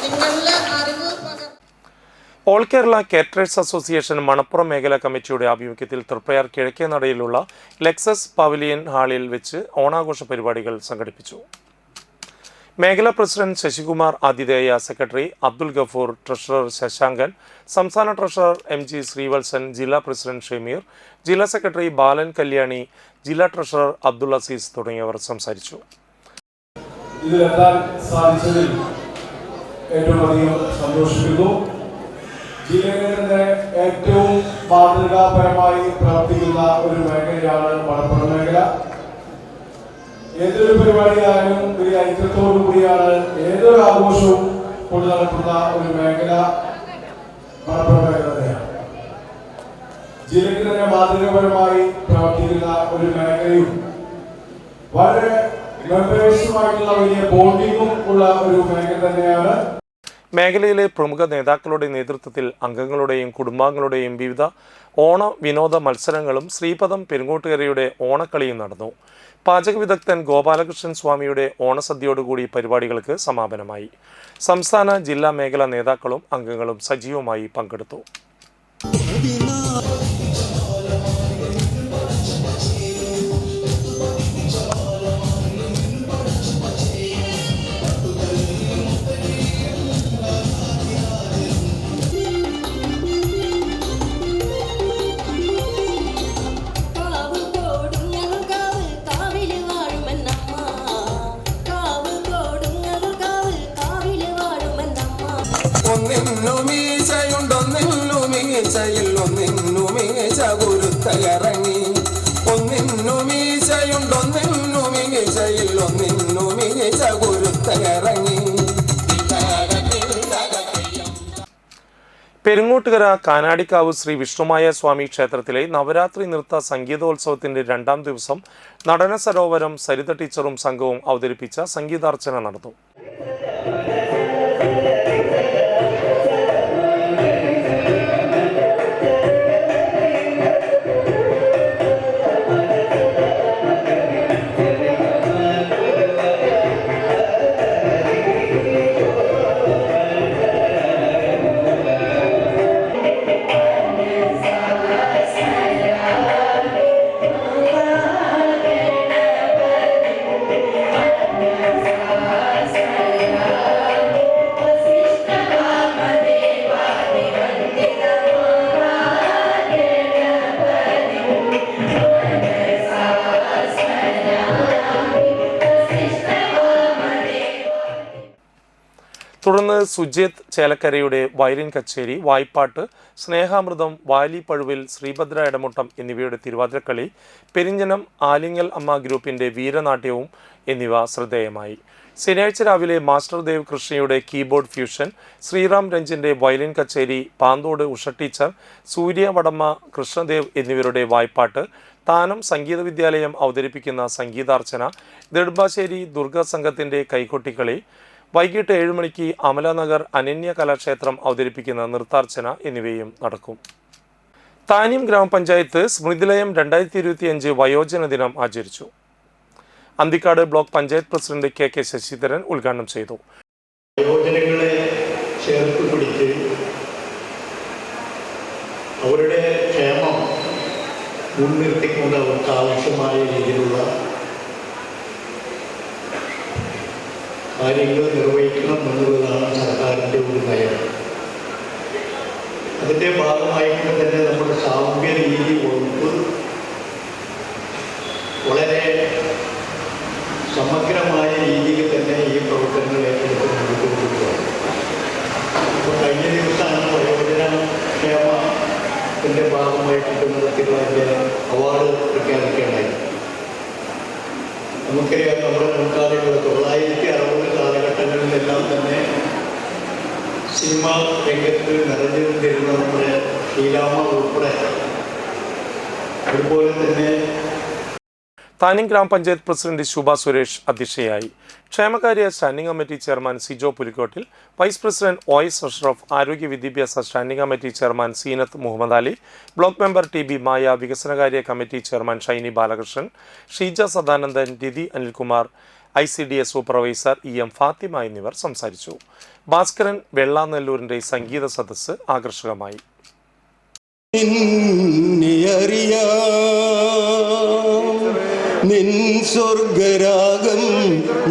നിങ്ങളുടെ അറിവ് all Kerala caterers association Manappuram മേഖലാ കമ്മിറ്റിയുടെ ആഭിമുഖ്യത്തിൽ തൃപ്പയാർ കിഴക്കേനടയിലുള്ള ലെക്സസ് പവലിയൻ ഹാളിൽ വെച്ച് ഓണാഘോഷ പരിപാടികൾ സംഘടിപ്പിച്ചു. മേഖലാ പ്രസിഡന്റ് ശശികുമാർ ആതിഥേയ, സെക്രട്ടറി അബ്ദുൽ ഗഫൂർ, ട്രഷറർ ശശാങ്കൻ, സംസ്ഥാന ട്രഷറർ MG ശ്രീവത്സൻ, ജില്ലാ പ്രസിഡന്റ് ഷമീർ, ജില്ലാ സെക്രട്ടറി ബാലൻ കല്യാണി, ജില്ലാ ട്രഷറർ അബ്ദുൽ അസീസ് തുടങ്ങിയവർ സംസാരിച്ചു. ഇതിലെത്താൻ സാധിച്ചതിൽ ഏറ്റവും അധികം സന്തോഷിക്കുന്നു. ജില്ലയിലെ തന്നെ ഏറ്റവും മാതൃകാപരമായി പ്രവർത്തിക്കുന്ന ഒരു മേഖലയാണ് മലപ്പുറം മേഖല. ഏതൊരു പരിപാടിയായാലും ഒരു ഐക്യത്തോടു കൂടിയാണ് ഏതൊരു ആഘോഷവും കൊണ്ടു നടക്കുന്ന ഒരു മേഖല മലപ്പുറം മേഖല തന്നെയാണ്. ജില്ലയ്ക്ക് തന്നെ മാതൃകാപരമായി പ്രവർത്തിക്കുന്ന ഒരു മേഖലയും വളരെ മെമ്പേഴ്സുമായിട്ടുള്ള വലിയ ബോണ്ടിങ്ങും ഉള്ള ഒരു മേഖല തന്നെയാണ്. മേഖലയിലെ പ്രമുഖ നേതാക്കളുടെ നേതൃത്വത്തിൽ അംഗങ്ങളുടെയും കുടുംബാംഗങ്ങളുടെയും വിവിധ ഓണ വിനോദ മത്സരങ്ങളും ശ്രീപദം പെരുങ്ങോട്ടുകരയുടെ ഓണക്കളിയും നടന്നു. പാചക വിദഗ്ധൻ ഗോപാലകൃഷ്ണൻ സ്വാമിയുടെ ഓണസദ്യയോടുകൂടി പരിപാടികൾക്ക് സമാപനമായി. സംസ്ഥാന ജില്ലാ മേഖലാ നേതാക്കളും അംഗങ്ങളും സജീവമായി പങ്കെടുത്തു. പെരുങ്ങോട്ടുകര കാനാടിക്കാവ് ശ്രീ വിഷ്ണുമായ സ്വാമി ക്ഷേത്രത്തിലെ നവരാത്രി നൃത്ത സംഗീതോത്സവത്തിന്റെ 2ാം ദിവസം നടന സരോവരം സരിത ടീച്ചറും സംഘവും അവതരിപ്പിച്ച സംഗീതാർച്ചന നടന്നു. തുടർന്ന് സുജിത് ചേലക്കരയുടെ വയലിൻ കച്ചേരി, വായ്പാട്ട്, സ്നേഹാമൃതം, വാലി പഴുവിൽ, ശ്രീഭദ്ര ഇടമുട്ടം എന്നിവയുടെ തിരുവാതിരക്കളി, പെരിഞ്ഞനം ആലിങ്ങൽ അമ്മ ഗ്രൂപ്പിന്റെ വീരനാട്യവും എന്നിവ ശ്രദ്ധേയമായി. ശനിയാഴ്ച രാവിലെ മാസ്റ്റർ ദേവ് കൃഷ്ണയുടെ കീബോർഡ് ഫ്യൂഷൻ, ശ്രീറാം രഞ്ജിന്റെ വയലിൻ കച്ചേരി, പാന്തോട് ഉഷ ടീച്ചർ, സൂര്യ വടമ്മ, കൃഷ്ണദേവ് എന്നിവരുടെ വായ്പാട്ട്, താനം സംഗീത വിദ്യാലയം അവതരിപ്പിക്കുന്ന സംഗീതാർച്ചന, നെടുമ്പാശ്ശേരി ദുർഗാ സംഘത്തിന്റെ കൈകൊട്ടിക്കളി, വൈകിട്ട് 7 മണിക്ക് അമലനഗർ അനന്യ കലാക്ഷേത്രം അവതരിപ്പിക്കുന്ന നൃത്താർച്ചന എന്നിവയും നടക്കും. താന്യം ഗ്രാമപഞ്ചായത്ത് സ്മൃതിലയം 2025 വയോജന ദിനം ആചരിച്ചു. Anthikad block panchayat president K Sasidharan ഉദ്ഘാടനം ചെയ്തു. വയോജനങ്ങളെ ചേർത്ത് പിടിച്ച് അവരുടെ ക്ഷേമം മുൻനിർത്തിക്കൊണ്ട് അവർക്ക് ആവശ്യമായ രീതിയിലുള്ള കാര്യങ്ങൾ നിർവഹിക്കണം എന്നുള്ളതാണ് സർക്കാരിൻ്റെ ഒരു നയം. അതിൻ്റെ ഭാഗമായിട്ട് തന്നെ നമ്മുടെ സാമൂഹ്യ നീതി വകുപ്പ് വളരെ സമഗ്രമായ രീതിയിൽ തന്നെ ഈ പ്രവർത്തനങ്ങൾ ഏറ്റെടുത്ത് മുന്നോട്ടുകൊണ്ടുപോകുകയാണ്. അപ്പോൾ കഴിഞ്ഞ ദിവസമാണ് വയോജന ക്ഷേമത്തിൻ്റെ ഭാഗമായി കിട്ടുന്നതിനുള്ള അതിൻ്റെ അവാർഡ് പ്രഖ്യാപിക്കുകയുണ്ടായി. നമുക്കറിയാം, നമ്മുടെ മുൻകാലങ്ങൾ 1960 കാലഘട്ടങ്ങളിലെല്ലാം തന്നെ സിനിമാ രംഗത്ത് നിറഞ്ഞു നിന്നിരുന്ന നമ്മുടെ ശ്രീരാമ ഉൾപ്പെടെ അതുപോലെ തന്നെ താന്യം ഗ്രാമപഞ്ചായത്ത് പ്രസിഡന്റ് ശുഭ സുരേഷ് അധ്യക്ഷയായി. ക്ഷേമകാര്യ standing committee chairman Sijo Pulikkottil, vice president OS Ashraf, ആരോഗ്യ വിദ്യാഭ്യാസ standing committee chairman Seenath Muhammad Ali, block member TB Maya, വികസനകാര്യ committee chairman Shiny Balakrishnan, Sheeja Sadanandan, Rathi Anilkumar, ICDS supervisor EM Fathima എന്നിവർ സംസാരിച്ചു. ഭാസ്കരൻ വെള്ളാനെല്ലൂരിന്റെ സംഗീത സദസ്സ് ആകർഷകമായി. നിൻ സ്വർഗരാഗം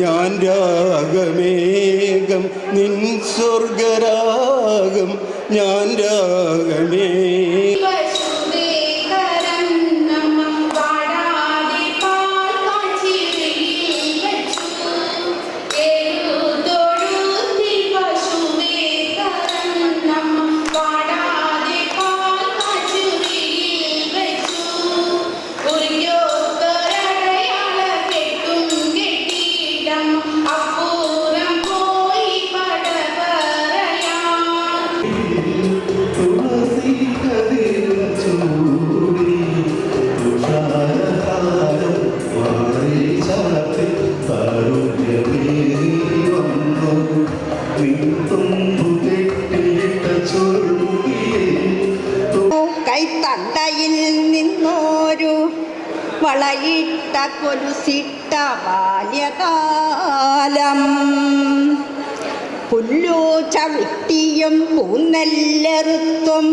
ഞാൻ രാഗമേകം, നിൻ സ്വർഗരാഗം ഞാൻ രാഗമേ. ും വളയിട്ട കൊലുസിട്ട ബാല്യകാലം പുല്ലു ചവിട്ടിയും പൂന്നെല്ലെറുത്തും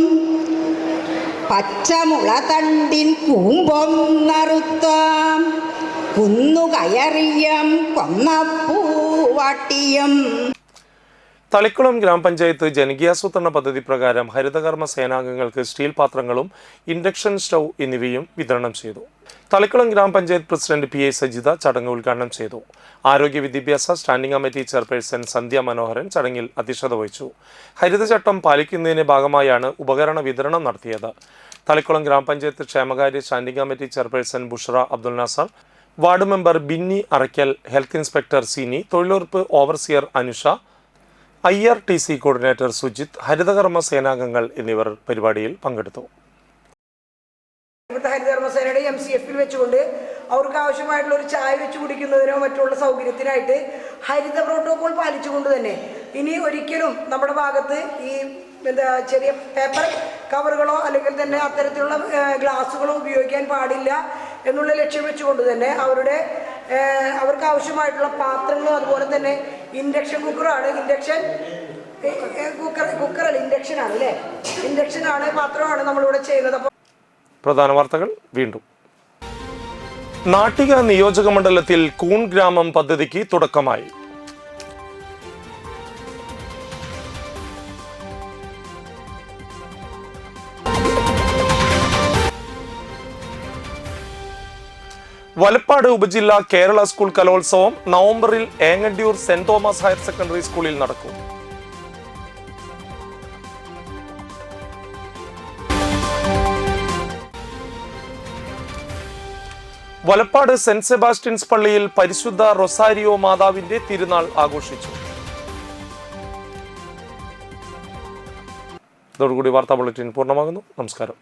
പച്ചമുള തണ്ടിൻ കൂമ്പം നറുത്താം കുന്നുകയറിയം കൊന്നപ്പൂവാട്ടിയും. തളിക്കുളം ഗ്രാമപഞ്ചായത്ത് ജനകീയാസൂത്രണ പദ്ധതി പ്രകാരം ഹരിതകർമ്മ സേനാംഗങ്ങൾക്ക് സ്റ്റീൽ പാത്രങ്ങളും ഇൻഡക്ഷൻ സ്റ്റൗ എന്നിവയും വിതരണം ചെയ്തു. തളിക്കുളം ഗ്രാമപഞ്ചായത്ത് പ്രസിഡന്റ് PA സജിത ചടങ്ങ് ഉദ്ഘാടനം ചെയ്തു. ആരോഗ്യ വിദ്യാഭ്യാസ സ്റ്റാൻഡിംഗ് കമ്മിറ്റി ചെയർപേഴ്സൺ സന്ധ്യ മനോഹരൻ ചടങ്ങിൽ അധ്യക്ഷത വഹിച്ചു. ഹരിതചട്ടം പാലിക്കുന്നതിന്റെ ഭാഗമായാണ് ഉപകരണ വിതരണം നടത്തിയത്. തളിക്കുളം ഗ്രാമപഞ്ചായത്ത് ക്ഷേമകാര്യ standing committee chairperson Bushra Abdul Nasar, ward member Binny Arakkal, health inspector Sini, തൊഴിലുറപ്പ് overseer Anusha, IRTC coordinator Sujith, ഹരിതകർമ്മ സേനാംഗങ്ങൾ എന്നിവർ പരിപാടിയിൽ പങ്കെടുത്തു. ഹരിതകർമ്മസേനയുടെ MCF വെച്ചുകൊണ്ട് അവർക്ക് ആവശ്യമായിട്ടുള്ള ഒരു ചായ വെച്ച് കുടിക്കുന്നതിനോ മറ്റുള്ള സൗകര്യത്തിനായിട്ട് ഹരിത പ്രോട്ടോകോൾ പാലിച്ചുകൊണ്ട് തന്നെ ഇനി ഒരിക്കലും നമ്മുടെ ഭാഗത്ത് ഈ ചെറിയ പേപ്പർ കവറുകളോ അല്ലെങ്കിൽ തന്നെ അത്തരത്തിലുള്ള ഗ്ലാസുകളോ ഉപയോഗിക്കാൻ പാടില്ല എന്നുള്ള ലക്ഷ്യം വെച്ചുകൊണ്ട് തന്നെ അവർക്ക് ആവശ്യമായിട്ടുള്ള പാത്രങ്ങളും അതുപോലെ തന്നെ ഇൻഡക്ഷൻ കുക്കറാണ് ഇൻഡക്ഷനാണ് അല്ലേ, ഇൻഡക്ഷനാണ് പാത്രമാണ് നമ്മളിവിടെ ചെയ്യുന്നത്. അപ്പോൾ പ്രധാന വാർത്തകൾ വീണ്ടും. നാട്ടിക നിയോജക മണ്ഡലത്തിൽ കൂൺ ഗ്രാമം പദ്ധതിക്ക് തുടക്കമായി. വലപ്പാട് ഉപജില്ല കേരള സ്കൂൾ കലോത്സവം നവംബറിൽ Engandiyur saint Thomas higher secondary സ്കൂളിൽ നടക്കും. വലപ്പാട് സെന്റ് സെബാസ്റ്റ്യൻസ് പള്ളിയിൽ പരിശുദ്ധ റൊസാരിയോ മാതാവിന്റെ തിരുനാൾ ആഘോഷിച്ചു. ഇതോടുകൂടി വാർത്താ ബുള്ളറ്റിൻ പൂർണ്ണമാകുന്നു. നമസ്കാരം.